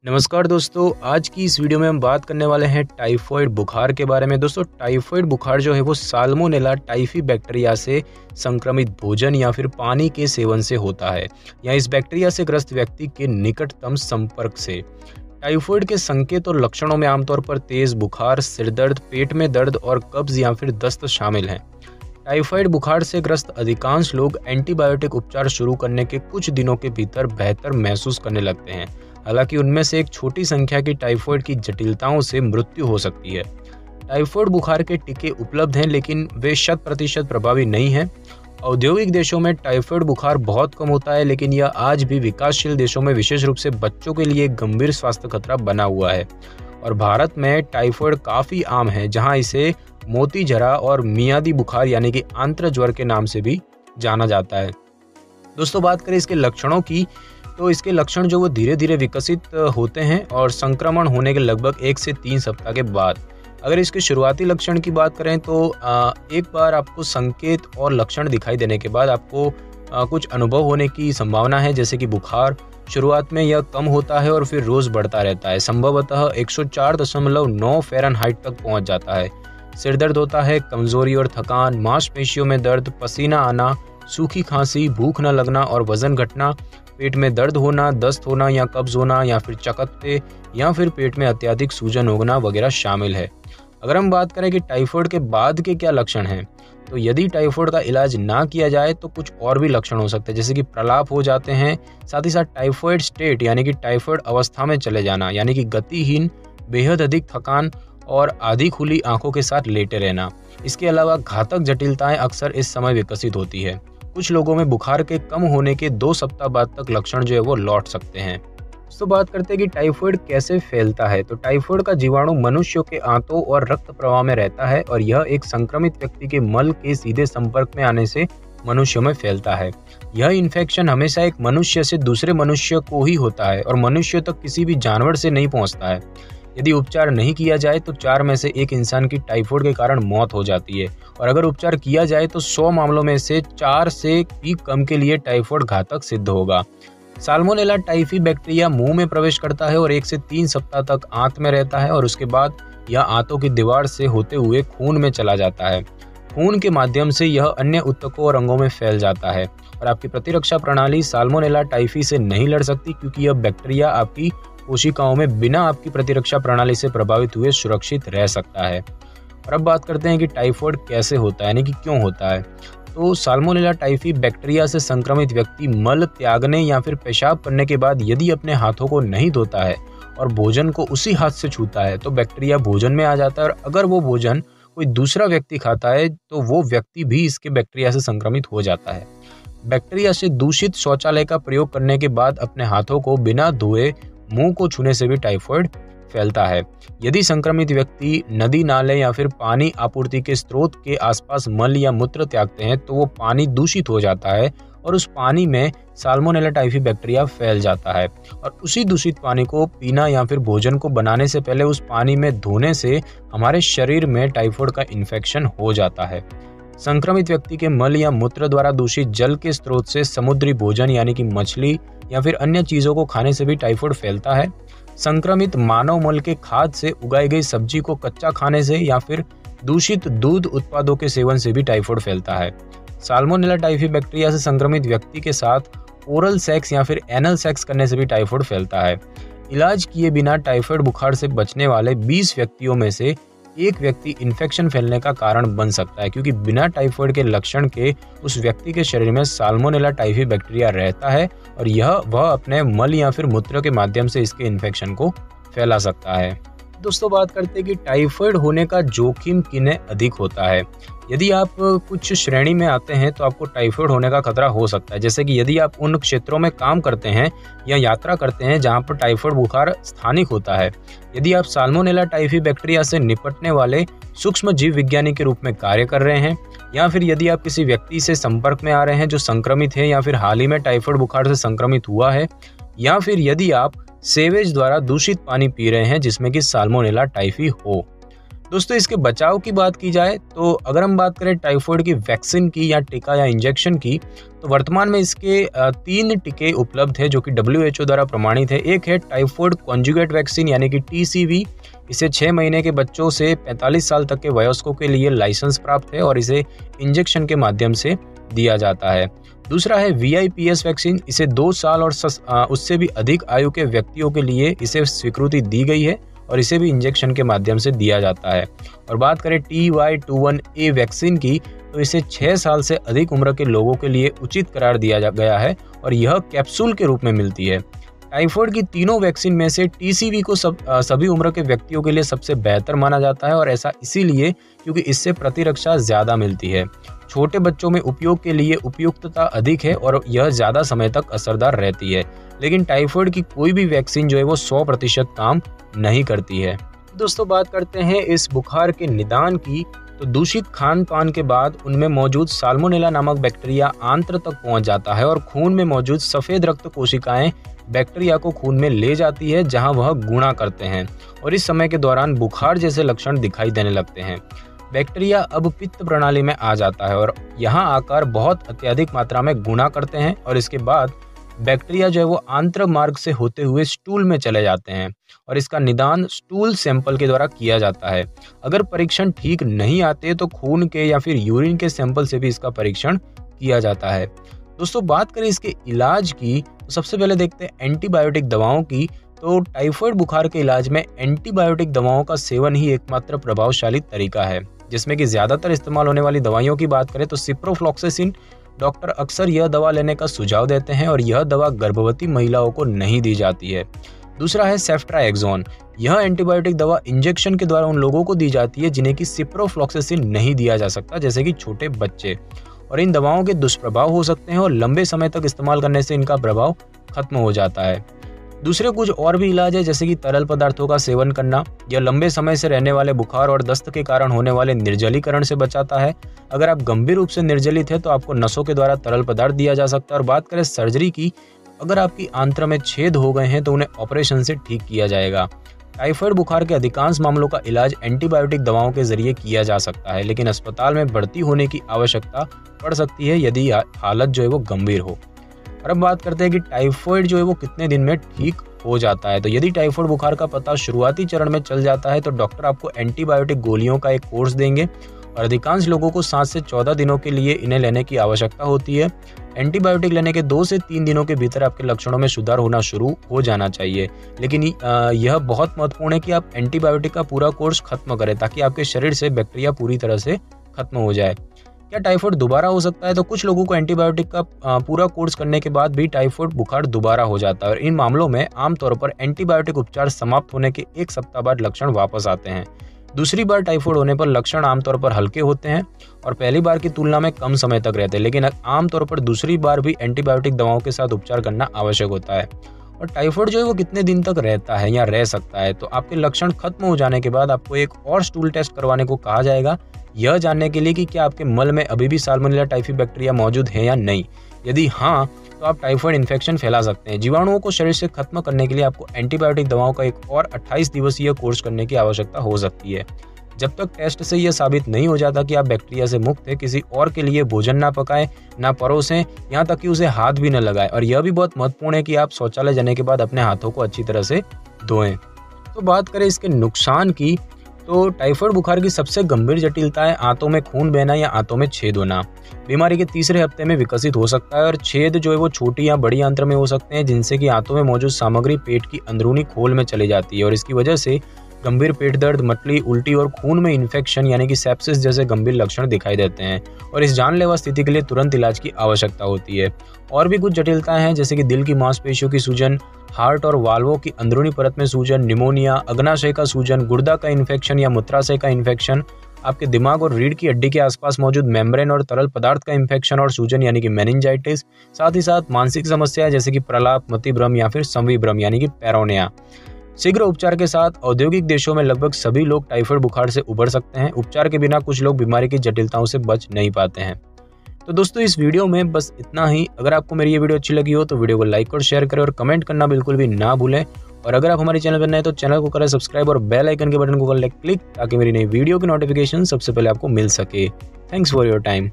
नमस्कार दोस्तों, आज की इस वीडियो में हम बात करने वाले हैं टाइफॉइड बुखार के बारे में। दोस्तों, टाइफॉइड बुखार जो है वो साल्मोनेला टाइफी बैक्टीरिया से संक्रमित भोजन या फिर पानी के सेवन से होता है या इस बैक्टीरिया से ग्रस्त व्यक्ति के निकटतम संपर्क से। टाइफॉइड के संकेत और लक्षणों में आमतौर पर तेज बुखार, सिरदर्द, पेट में दर्द और कब्ज या फिर दस्त शामिल हैं। टाइफॉइड बुखार से ग्रस्त अधिकांश लोग एंटीबायोटिक उपचार शुरू करने के कुछ दिनों के भीतर बेहतर महसूस करने लगते हैं। हालांकि उनमें से एक छोटी संख्या की टाइफॉइड की जटिलताओं से मृत्यु हो सकती है। टाइफॉइड बुखार के टीके उपलब्ध हैं, लेकिन वे 100% प्रभावी नहीं हैं। औद्योगिक देशों में टाइफॉइड बुखार बहुत कम होता है, लेकिन यह आज भी विकासशील देशों में विशेष रूप से बच्चों के लिए एक गंभीर स्वास्थ्य खतरा बना हुआ है। और भारत में टाइफॉइड काफ़ी आम है, जहां इसे मोती जरा और मियादी बुखार यानी कि आंत्र ज्वर के नाम से भी जाना जाता है। दोस्तों, बात करें इसके लक्षणों की, तो इसके लक्षण जो वो धीरे धीरे विकसित होते हैं और संक्रमण होने के लगभग 1 से 3 सप्ताह के बाद। अगर इसके शुरुआती लक्षण की बात करें तो एक बार आपको संकेत और लक्षण दिखाई देने के बाद आपको कुछ अनुभव होने की संभावना है, जैसे कि बुखार। शुरुआत में यह कम होता है और फिर रोज़ बढ़ता रहता है, संभवतः 104.9 फ़ारेनहाइट तक पहुंच जाता है। सिरदर्द होता है, कमजोरी और थकान, मांसपेशियों में दर्द, पसीना आना, सूखी खांसी, भूख न लगना और वजन घटना, पेट में दर्द होना, दस्त होना या कब्ज होना या फिर चकत्ते या फिर पेट में अत्यधिक सूजन होना वगैरह शामिल है। अगर हम बात करें कि टाइफॉइड के बाद के क्या लक्षण हैं, तो यदि टाइफॉइड का इलाज ना किया जाए तो कुछ और भी लक्षण हो सकते हैं, जैसे कि प्रलाप हो जाते हैं। साथ ही साथ टाइफॉइड स्टेट यानी कि टाइफॉइड अवस्था में चले जाना, यानी कि गतिहीन, बेहद अधिक थकान और आधी खुली आंखों के साथ लेटे रहना। इसके अलावा घातक जटिलताएं अक्सर इस समय विकसित होती है। कुछ लोगों में बुखार के कम होने के 2 सप्ताह बाद तक लक्षण जो है वो लौट सकते हैं। तो बात करते हैं कि टाइफॉइड कैसे फैलता है। तो टाइफॉइड का जीवाणु मनुष्यों के आंतों और रक्त प्रवाह में रहता है और यह एक संक्रमित व्यक्ति के मल के सीधे संपर्क में आने से मनुष्यों में फैलता है। यह इन्फेक्शन हमेशा एक मनुष्य से दूसरे मनुष्य को ही होता है और मनुष्य तक किसी भी जानवर से नहीं पहुंचता है। यदि उपचार नहीं किया जाए तो 4 में से 1 इंसान की टाइफॉइड के कारण मौत हो जाती है, और अगर उपचार किया जाए तो 100 मामलों में से 4 से भी कम के लिए टाइफॉइड घातक सिद्ध होगा। साल्मोनेला टाइफी बैक्टीरिया मुंह में प्रवेश करता है और 1 से 3 सप्ताह तक आंत में रहता है और उसके बाद यह आंतों की दीवार से होते हुए खून में चला जाता है। खून के माध्यम से यह अन्य ऊतकों और अंगों में फैल जाता है और आपकी प्रतिरक्षा प्रणाली साल्मोनेला टाइफी से नहीं लड़ सकती, क्योंकि यह बैक्टीरिया आपकी कोशिकाओं में बिना आपकी प्रतिरक्षा प्रणाली से प्रभावित हुए सुरक्षित रह सकता है। और अब बात करते हैं कि टाइफॉइड कैसे होता है, यानी कि क्यों होता है। तो साल्मोनेला टाइफी बैक्टीरिया से संक्रमित व्यक्ति मल त्यागने या फिर पेशाब करने के बाद यदि अपने हाथों को नहीं धोता है और भोजन को उसी हाथ से छूता है तो बैक्टीरिया भोजन में आ जाता है, और अगर वो भोजन कोई दूसरा व्यक्ति खाता है तो वो व्यक्ति भी इसके बैक्टीरिया से संक्रमित हो जाता है। बैक्टीरिया से दूषित शौचालय का प्रयोग करने के बाद अपने हाथों को बिना धोए मुंह को छूने से भी टाइफॉइड फैलता है। यदि संक्रमित व्यक्ति नदी, नाले या फिर पानी आपूर्ति के स्रोत के आसपास मल या मूत्र त्यागते हैं तो वो पानी दूषित हो जाता है और उस पानी में साल्मोनेला टाइफी बैक्टीरिया फैल जाता है, और उसी दूषित पानी को पीना या फिर भोजन को बनाने से पहले उस पानी में धोने से हमारे शरीर में टाइफॉइड का इन्फेक्शन हो जाता है। संक्रमित व्यक्ति के मल या मूत्र द्वारा दूषित जल के स्रोत से समुद्री भोजन यानी कि मछली या फिर अन्य चीजों को खाने से भी टाइफॉइड फैलता है। संक्रमित मानव मल के खाद से उगाई गई सब्जी को कच्चा खाने से या फिर दूषित दूध उत्पादों के सेवन से भी टाइफॉइड फैलता है। साल्मोनेला टाइफी बैक्टीरिया से संक्रमित व्यक्ति के साथ ओरल सेक्स या फिर एनल सेक्स करने से भी टाइफॉइड फैलता है। इलाज किए बिना टाइफॉइड बुखार से बचने वाले 20 व्यक्तियों में से एक व्यक्ति इन्फेक्शन फैलने का कारण बन सकता है, क्योंकि बिना टाइफॉइड के लक्षण के उस व्यक्ति के शरीर में साल्मोनेला टाइफी बैक्टीरिया रहता है और वह अपने मल या फिर मूत्र के माध्यम से इसके इन्फेक्शन को फैला सकता है। दोस्तों, बात करते हैं कि टाइफॉइड होने का जोखिम किन्हें अधिक होता है। यदि आप कुछ श्रेणी में आते हैं तो आपको टाइफॉइड होने का खतरा हो सकता है, जैसे कि यदि आप उन क्षेत्रों में काम करते हैं या यात्रा करते हैं जहां पर टाइफॉइड बुखार स्थानिक होता है, यदि आप साल्मोनेला टाइफी बैक्टीरिया से निपटने वाले सूक्ष्म जीव विज्ञानी के रूप में कार्य कर रहे हैं, या फिर यदि आप किसी व्यक्ति से संपर्क में आ रहे हैं जो संक्रमित है या फिर हाल ही में टाइफॉइड बुखार से संक्रमित हुआ है, या फिर यदि आप सीवेज द्वारा दूषित पानी पी रहे हैं जिसमें कि साल्मोनेला टाइफी हो। दोस्तों इसके बचाव की बात की जाए तो अगर हम बात करें टाइफाइड की वैक्सीन की या टीका या इंजेक्शन की, तो वर्तमान में इसके 3 टीके उपलब्ध है जो कि WHO द्वारा प्रमाणित है। एक है टाइफाइड कॉन्जुगेट वैक्सीन यानी कि TCV। इसे 6 महीने के बच्चों से 45 साल तक के वयस्कों के लिए लाइसेंस प्राप्त है और इसे इंजेक्शन के माध्यम से दिया जाता है। दूसरा है VIPS वैक्सीन। इसे 2 साल और उससे भी अधिक आयु के व्यक्तियों के लिए इसे स्वीकृति दी गई है और इसे भी इंजेक्शन के माध्यम से दिया जाता है। और बात करें TY21A वैक्सीन की, तो इसे 6 साल से अधिक उम्र के लोगों के लिए उचित करार दिया गया है और यह कैप्सूल के रूप में मिलती है। टाइफाइड की तीनों वैक्सीन में से TCV को सभी उम्र के व्यक्तियों के लिए सबसे बेहतर माना जाता है और ऐसा इसीलिए क्योंकि इससे प्रतिरक्षा ज़्यादा मिलती है। छोटे बच्चों में उपयोग के लिए उपयुक्तता अधिक है और यह ज़्यादा समय तक असरदार रहती है। लेकिन टाइफाइड की कोई भी वैक्सीन जो है वो 100% काम नहीं करती है। दोस्तों बात करते हैं इस बुखार के निदान की, तो दूषित खान पान के बाद उनमें मौजूद साल्मोनेला नामक बैक्टीरिया आंत्र तक पहुंच जाता है और खून में मौजूद सफ़ेद रक्त कोशिकाएं बैक्टीरिया को खून में ले जाती है जहां वह गुणा करते हैं और इस समय के दौरान बुखार जैसे लक्षण दिखाई देने लगते हैं। बैक्टीरिया अब पित्त प्रणाली में आ जाता है और यहाँ आकर बहुत अत्यधिक मात्रा में गुणा करते हैं और इसके बाद बैक्टीरिया जो है वो आंत्र मार्ग से होते हुए स्टूल में चले जाते हैं और इसका निदान स्टूल सैंपल के द्वारा किया जाता है। अगर परीक्षण ठीक नहीं आते तो खून के या फिर यूरिन के सैंपल से भी इसका परीक्षण किया जाता है। दोस्तों बात करें इसके इलाज की, तो सबसे पहले देखते हैं एंटीबायोटिक दवाओं की। तो टाइफाइड बुखार के इलाज में एंटीबायोटिक दवाओं का सेवन ही एकमात्र प्रभावशाली तरीका है, जिसमें कि ज़्यादातर इस्तेमाल होने वाली दवाइयों की बात करें तो सिप्रोफ्लॉक्सासिन डॉक्टर अक्सर यह दवा लेने का सुझाव देते हैं और यह दवा गर्भवती महिलाओं को नहीं दी जाती है। दूसरा है सेफ्ट्राएक्सोन। यह एंटीबायोटिक दवा इंजेक्शन के द्वारा उन लोगों को दी जाती है जिन्हें कि सिप्रोफ्लॉक्सासिन नहीं दिया जा सकता, जैसे कि छोटे बच्चे, और इन दवाओं के दुष्प्रभाव हो सकते हैं और लंबे समय तक इस्तेमाल करने से इनका प्रभाव खत्म हो जाता है। दूसरे कुछ और भी इलाज है जैसे कि तरल पदार्थों का सेवन करना। यह लंबे समय से रहने वाले बुखार और दस्त के कारण होने वाले निर्जलीकरण से बचाता है। अगर आप गंभीर रूप से निर्जलित है तो आपको नसों के द्वारा तरल पदार्थ दिया जा सकता है। और बात करें सर्जरी की, अगर आपकी आंत्र में छेद हो गए हैं तो उन्हें ऑपरेशन से ठीक किया जाएगा। टाइफाइड बुखार के अधिकांश मामलों का इलाज एंटीबायोटिक दवाओं के जरिए किया जा सकता है, लेकिन अस्पताल में भर्ती होने की आवश्यकता पड़ सकती है यदि हालत जो है वो गंभीर हो। और अब बात करते हैं कि टाइफाइड जो है वो कितने दिन में ठीक हो जाता है। तो यदि टाइफाइड बुखार का पता शुरुआती चरण में चल जाता है तो डॉक्टर आपको एंटीबायोटिक गोलियों का एक कोर्स देंगे और अधिकांश लोगों को 7 से 14 दिनों के लिए इन्हें लेने की आवश्यकता होती है। एंटीबायोटिक लेने के 2 से 3 दिनों के भीतर आपके लक्षणों में सुधार होना शुरू हो जाना चाहिए, लेकिन यह बहुत महत्वपूर्ण है कि आप एंटीबायोटिक का पूरा कोर्स खत्म करें ताकि आपके शरीर से बैक्टीरिया पूरी तरह से खत्म हो जाए। क्या टाइफाइड दोबारा हो सकता है? तो कुछ लोगों को एंटीबायोटिक का पूरा कोर्स करने के बाद भी टाइफाइड बुखार दोबारा हो जाता है और इन मामलों में आमतौर पर एंटीबायोटिक उपचार समाप्त होने के 1 सप्ताह बाद लक्षण वापस आते हैं। दूसरी बार टाइफाइड होने पर लक्षण आमतौर पर हल्के होते हैं और पहली बार की तुलना में कम समय तक रहते हैं, लेकिन आमतौर पर दूसरी बार भी एंटीबायोटिक दवाओं के साथ उपचार करना आवश्यक होता है। और टाइफाइड जो है वो कितने दिन तक रहता है या रह सकता है? तो आपके लक्षण खत्म हो जाने के बाद आपको एक और स्टूल टेस्ट करवाने को कहा जाएगा, यह जानने के लिए कि क्या आपके मल में अभी भी साल्मोनेला टाइफी बैक्टीरिया मौजूद है या नहीं। यदि हाँ, तो आप टाइफाइड इन्फेक्शन फैला सकते हैं। जीवाणुओं को शरीर से खत्म करने के लिए आपको एंटीबायोटिक दवाओं का एक और 28 दिवसीय कोर्स करने की आवश्यकता हो सकती है। जब तक टेस्ट से यह साबित नहीं हो जाता कि आप बैक्टीरिया से मुक्त है, किसी और के लिए भोजन ना पकाएं, ना परोसें, यहाँ तक कि उसे हाथ भी न लगाएं। और यह भी बहुत महत्वपूर्ण है कि आप शौचालय जाने के बाद अपने हाथों को अच्छी तरह से धोएं। तो बात करें इसके नुकसान की, तो टाइफाइड बुखार की सबसे गंभीर जटिलता है आंतों में खून बहना या आंतों में छेद होना। बीमारी के तीसरे हफ्ते में विकसित हो सकता है और छेद जो है वो छोटी या बड़ी आंत्र में हो सकते हैं, जिनसे कि आंतों में मौजूद सामग्री पेट की अंदरूनी खोल में चली जाती है और इसकी वजह से गंभीर पेट दर्द, मतली, उल्टी और खून में इन्फेक्शन यानी कि सेप्सिस जैसे गंभीर लक्षण दिखाई देते हैं और इस जानलेवा स्थिति के लिए तुरंत इलाज की आवश्यकता होती है। और भी कुछ जटिलताएं हैं जैसे कि दिल की मांसपेशियों की सूजन, हार्ट और वाल्वों की अंदरूनी परत में सूजन, निमोनिया, अग्नाशय का सूजन, गुर्दा का इन्फेक्शन या मूत्राशय का इन्फेक्शन, आपके दिमाग और रीढ़ की हड्डी के आसपास मौजूद मेम्ब्रेन और तरल पदार्थ का इन्फेक्शन और सूजन यानी कि मेनिंजाइटिस, साथ ही साथ मानसिक समस्या जैसे कि प्रलाप, मतिभ्रम या फिर संविभ्रम यानी कि पैरोनिया। शीघ्र उपचार के साथ औद्योगिक देशों में लगभग सभी लोग टाइफाइड बुखार से उबर सकते हैं। उपचार के बिना कुछ लोग बीमारी की जटिलताओं से बच नहीं पाते हैं। तो दोस्तों इस वीडियो में बस इतना ही। अगर आपको मेरी ये वीडियो अच्छी लगी हो तो वीडियो को लाइक और शेयर करें और कमेंट करना बिल्कुल भी ना भूलें। और अगर आप हमारे चैनल पर नए तो चैनल को करें सब्सक्राइब और बेल आइकन के बटन को कर ले क्लिक, ताकि मेरी नई वीडियो की नोटिफिकेशन सबसे पहले आपको मिल सके। Thanks for your time.